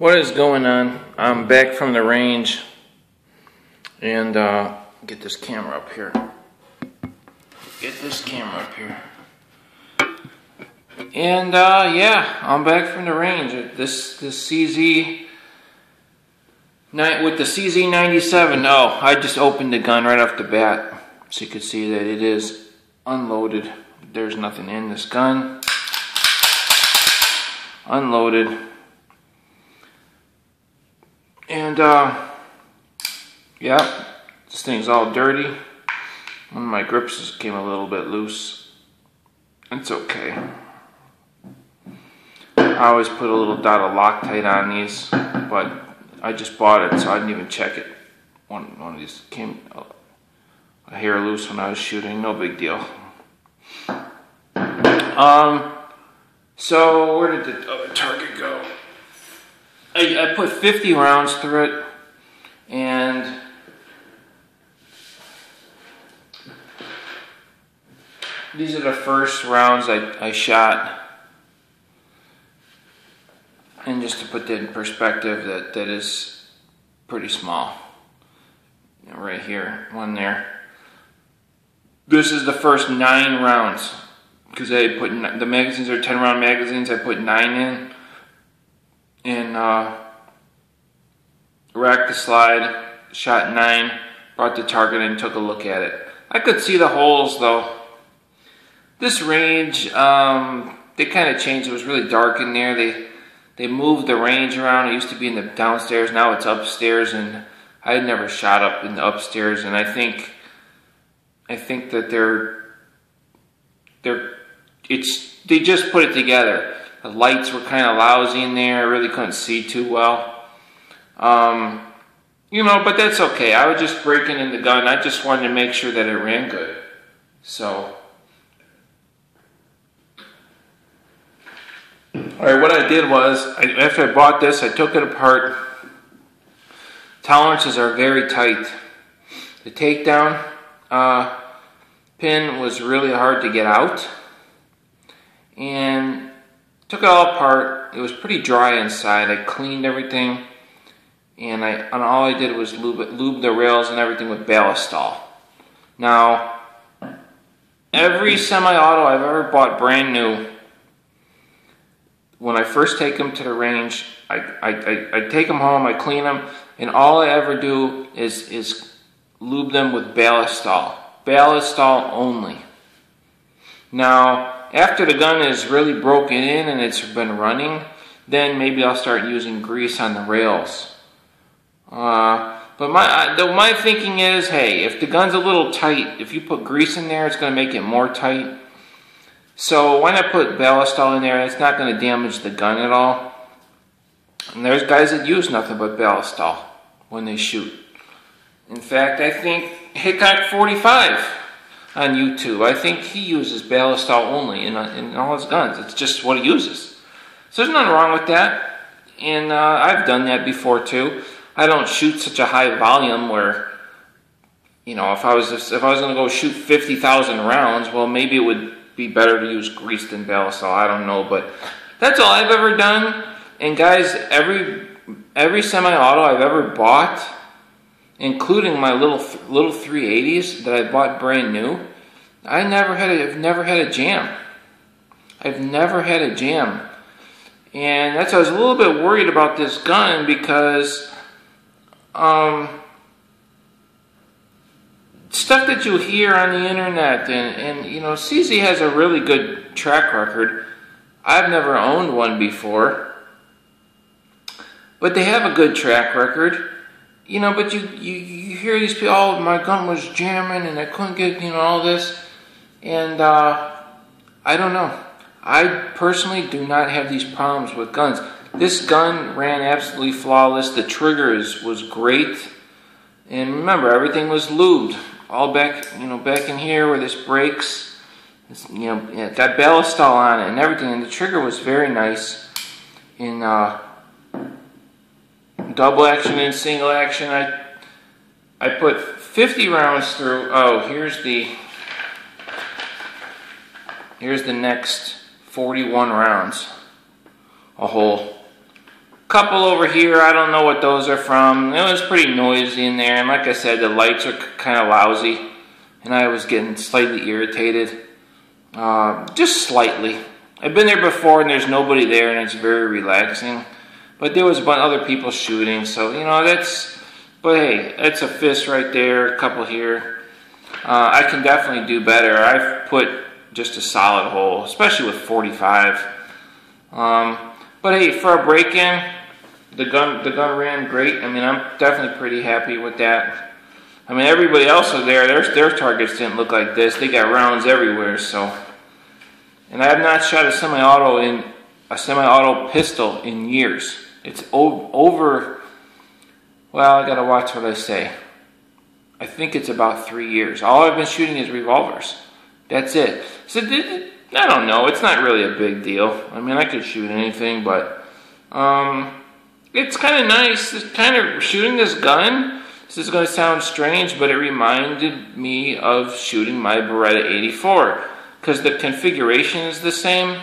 What is going on? I'm back from the range and get this camera up here. And yeah, I'm back from the range. This CZ with the CZ-97. Oh, I just opened the gun right off the bat, so you can see that it is unloaded. There's nothing in this gun. Unloaded. And yeah, this thing's all dirty. One of my grips just came a little bit loose. It's okay. I always put a little dot of Loctite on these, but I just bought it, so I didn't even check it. One of these came a hair loose when I was shooting. No big deal. So where did the other target go? I put 50 rounds through it, and these are the first rounds I shot. And just to put that in perspective, that is pretty small. You know, right here, one there. This is the first 9 rounds, because I put the magazines are 10-round magazines. I put 9 in. And racked the slide, shot 9, brought the target and took a look at it. I could see the holes though. This range, they kind of changed. It was really dark in there. They moved the range around. It used to be in the downstairs, now it's upstairs, and I had never shot up in the upstairs. And I think that they just put it together. The lights were kind of lousy in there. I really couldn't see too well. You know, but that's okay. I was just breaking in the gun. I just wanted to make sure that it ran good. So, alright, what I did was, after I bought this, I took it apart. Tolerances are very tight. The takedown pin was really hard to get out. And took it all apart. It was pretty dry inside. I cleaned everything, and all I did was lube the rails and everything with Ballistol. Now, every semi-auto I've ever bought brand new, when I first take them to the range, I take them home, I clean them, and all I ever do is lube them with Ballistol. Ballistol only. Now, after the gun is really broken in and it's been running, then maybe I'll start using grease on the rails. But my thinking is, hey, if the gun's a little tight, if you put grease in there, it's going to make it more tight. So why not put Ballistol in there? It's not going to damage the gun at all. And there's guys that use nothing but Ballistol when they shoot. In fact, I think Hickok 45 on YouTube, I think he uses Ballistol only in all his guns. It's just what he uses. So there's nothing wrong with that. And I've done that before too. I don't shoot such a high volume where, you know, if I was going to go shoot 50,000 rounds, well, maybe it would be better to use grease than Ballistol. I don't know, but that's all I've ever done. And guys, every semi-auto I've ever bought, including my little 380s that I bought brand new, I've never had a jam. I've never had a jam. And that's why I was a little bit worried about this gun, because stuff that you hear on the internet, and you know, CZ has a really good track record. I've never owned one before, but they have a good track record. You know, but you hear these people, oh, my gun was jamming and I couldn't get, you know, all this. And I don't know. I personally do not have these problems with guns. This gun ran absolutely flawless. The trigger was great. And remember, everything was lubed. All back, you know, back in here where this breaks. It's, you know, it got Ballistol on it and everything. And the trigger was very nice. In double action and single action, I put 50 rounds through. Oh, here's the next 41 rounds, a hole. Couple over here, I don't know what those are from. It was pretty noisy in there, and like I said, the lights are kind of lousy, and I was getting slightly irritated. Just slightly. I've been there before, and there's nobody there, and it's very relaxing. But there was a bunch of other people shooting, so, you know, but hey, that's a fist right there, a couple here. I can definitely do better. I've put just a solid hole, especially with 45. But hey, for a break-in, the gun ran great. I mean, I'm definitely pretty happy with that. I mean, everybody else was there. Their targets didn't look like this. They got rounds everywhere. So, and I have not shot a semi-auto pistol in years. It's over. Well, I gotta watch what I say. I think it's about 3 years. All I've been shooting is revolvers. That's it. So I don't know. It's not really a big deal. I mean, I could shoot anything, but it's kind of nice. It's kind of shooting this gun. This is going to sound strange, but it reminded me of shooting my Beretta 84 because the configuration is the same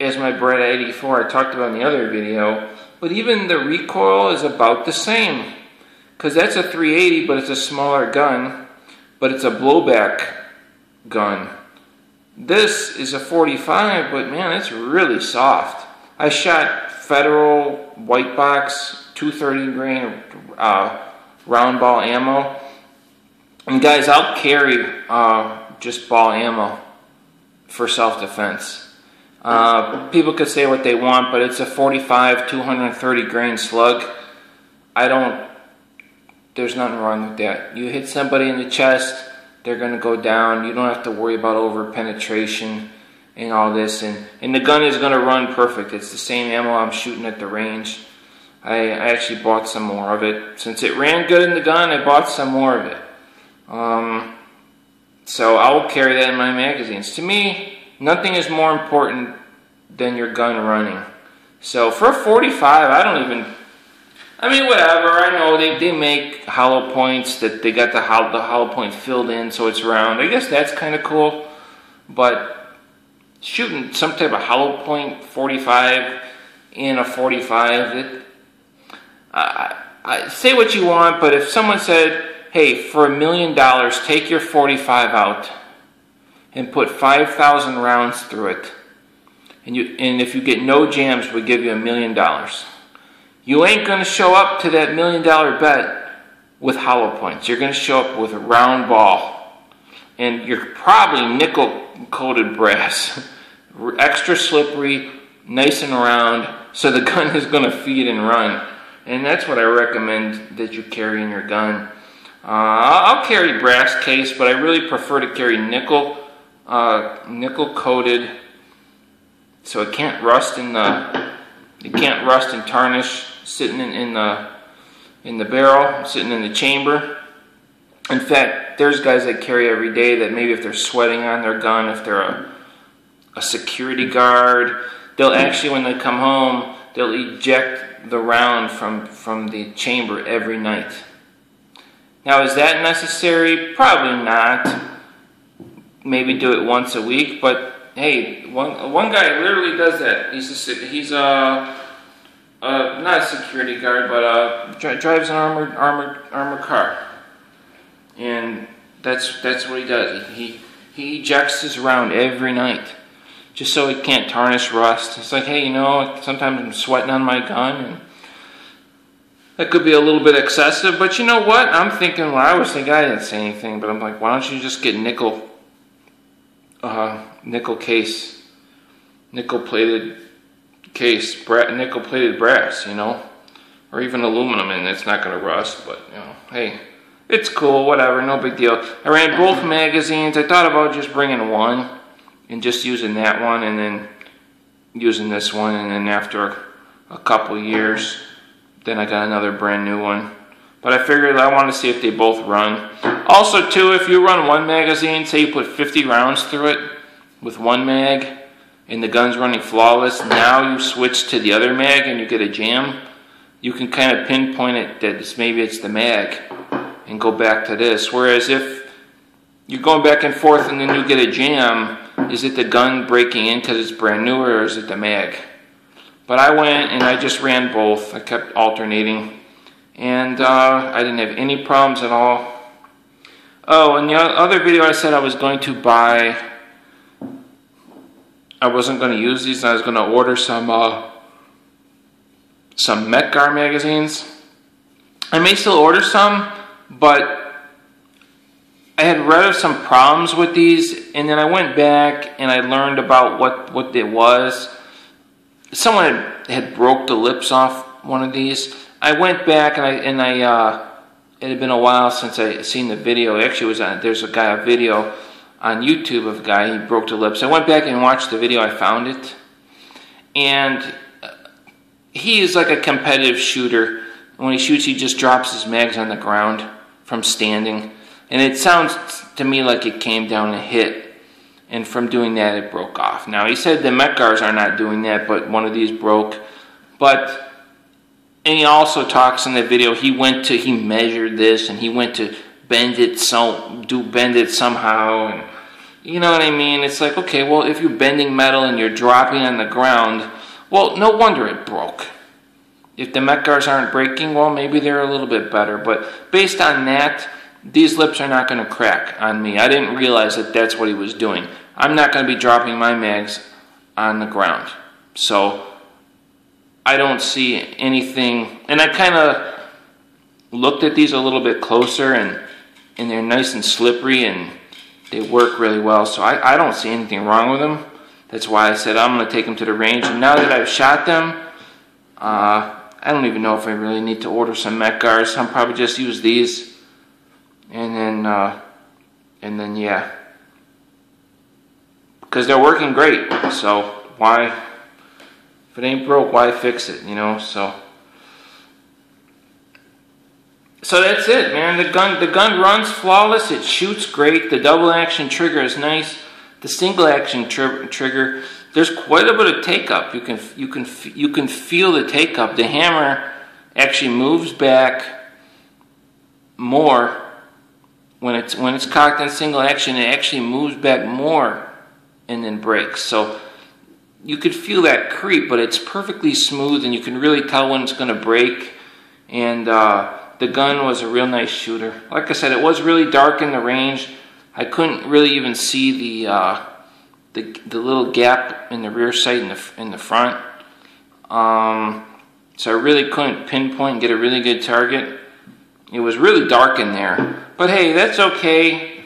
as my Beretta 84 I talked about in the other video, but even the recoil is about the same because that's a 380, but it's a smaller gun, but it's a blowback gun. This is a 45, but man, it's really soft. I shot Federal white box 230 grain round ball ammo, and guys, I'll carry just ball ammo for self-defense. People could say what they want, but it's a 45 230 grain slug. There's nothing wrong with that. You hit somebody in the chest, they're going to go down. You don't have to worry about over penetration and all this. And the gun is going to run perfect. It's the same ammo I'm shooting at the range. I actually bought some more of it. Since it ran good in the gun, I bought some more of it. So I will carry that in my magazines. To me, nothing is more important than your gun running. So for a 45, I mean, whatever. I know they make hollow points that they got the hollow point filled in so it's round. I guess that's kind of cool. But shooting some type of hollow point 45 in a 45, I say what you want, but if someone said, hey, for $1 million, take your 45 out and put 5,000 rounds through it, and if you get no jams, we'll give you $1 million. You ain't going to show up to that $1 million bet with hollow points. You're going to show up with a round ball. And you're probably nickel-coated brass. Extra slippery, nice and round, so the gun is going to feed and run. And that's what I recommend that you carry in your gun. I'll carry brass case, but I really prefer to carry nickel-coated, so it can't rust and tarnish sitting in the barrel, sitting in the chamber. In fact, there's guys that carry every day that maybe if they're sweating on their gun, if they're a security guard, they'll actually, when they come home, they'll eject the round from the chamber every night. Now, is that necessary? Probably not. Maybe do it once a week, but hey, one guy literally does that. He's not a security guard, but drives an armored car, and that's what he does. He ejects his round every night, just so it can't tarnish, rust. It's like, hey, you know, sometimes I'm sweating on my gun, and that could be a little bit excessive. But you know what? I was thinking, I didn't say anything, but I'm like, why don't you just get nickel plated brass, you know, or even aluminum, and it's not going to rust. But you know, hey, it's cool, whatever, no big deal. I ran both magazines. I thought about just bringing one and just using that one, and then using this one, and then after a couple years, then I got another brand new one. But I figured I want to see if they both run. Also, too, if you run one magazine, say you put 50 rounds through it with one mag, and the gun's running flawless, now you switch to the other mag and you get a jam, you can kind of pinpoint it that maybe it's the mag and go back to this. Whereas if you're going back and forth and then you get a jam, is it the gun breaking in because it's brand new, or is it the mag? But I went and I just ran both. I kept alternating, and I didn't have any problems at all. Oh, and the other video I said I was going to buy, I wasn't going to use these, and I was going to order some Metgar magazines. I may still order some, but I had read of some problems with these, and then I went back and I learned about what it was. Someone had broke the lips off one of these. I went back and I it had been a while since I seen the video. Actually, there's a video on YouTube of a guy, he broke the lips. I went back and watched the video. I found it, and he is like a competitive shooter. When he shoots, he just drops his mags on the ground from standing, and it sounds to me like it came down and hit, and from doing that it broke off. Now, he said the Metgars are not doing that, but one of these broke. And he also talks in the video, he measured this, and he went to bend it somehow, and you know what I mean? It's like, okay, well, if you're bending metal and you're dropping on the ground, well, no wonder it broke. If the Metgars aren't breaking, well, maybe they're a little bit better. But based on that, these lips are not going to crack on me. I didn't realize that that's what he was doing. I'm not going to be dropping my mags on the ground. So I don't see anything. And I kind of looked at these a little bit closer, and they're nice and slippery, and they work really well. So I don't see anything wrong with them. That's why I said I'm going to take them to the range. And now that I've shot them, I don't even know if I really need to order some Metgars. I'll probably just use these, and then yeah, because they're working great. So why, if it ain't broke, why fix it? You know. So that's it, man. The gun runs flawless. It shoots great. The double action trigger is nice. The single action trigger, there's quite a bit of take up. You can feel the take up. The hammer actually moves back more when it's cocked in single action. It actually moves back more and then breaks. So you could feel that creep, but it's perfectly smooth, and you can really tell when it's going to break. And the gun was a real nice shooter. Like I said, it was really dark in the range. I couldn't really even see the little gap in the rear sight in the front. So I really couldn't pinpoint and get a really good target. It was really dark in there. But hey, that's okay.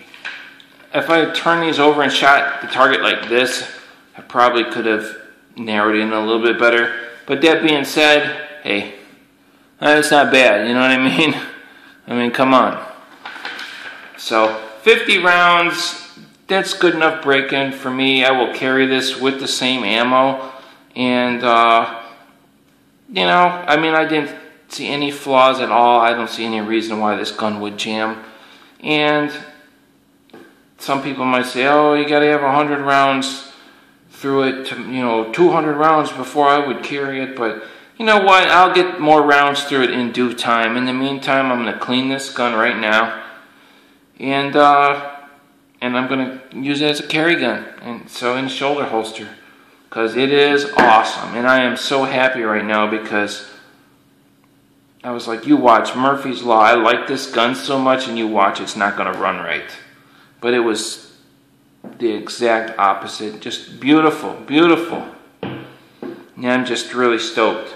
If I had turned these over and shot the target like this, I probably could have narrowed it in a little bit better. But that being said, hey, that's not bad, you know what I mean? I mean, come on. So 50 rounds, that's good enough break-in for me. I will carry this with the same ammo. And, you know, I mean, I didn't see any flaws at all. I don't see any reason why this gun would jam. And some people might say, oh, you got to have 100 rounds through it, you know, 200 rounds before I would carry it. But you know what? I'll get more rounds through it in due time. In the meantime, I'm going to clean this gun right now. And I'm going to use it as a carry gun, and so in shoulder holster, because it is awesome. And I am so happy right now, because I was like, you watch, Murphy's Law. I like this gun so much, and you watch, it's not going to run right. But it was the exact opposite. Just beautiful, beautiful. And I'm just really stoked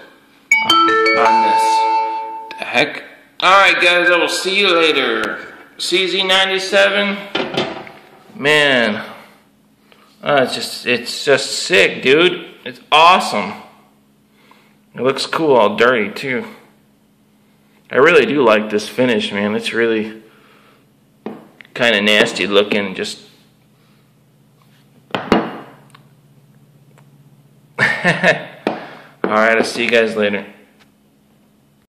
on this. The heck? Alright guys, I will see you later. CZ-97, man, it's just sick, dude. It's awesome. It looks cool, all dirty too. I really do like this finish, man. It's really kind of nasty looking. Just all right, I'll see you guys later.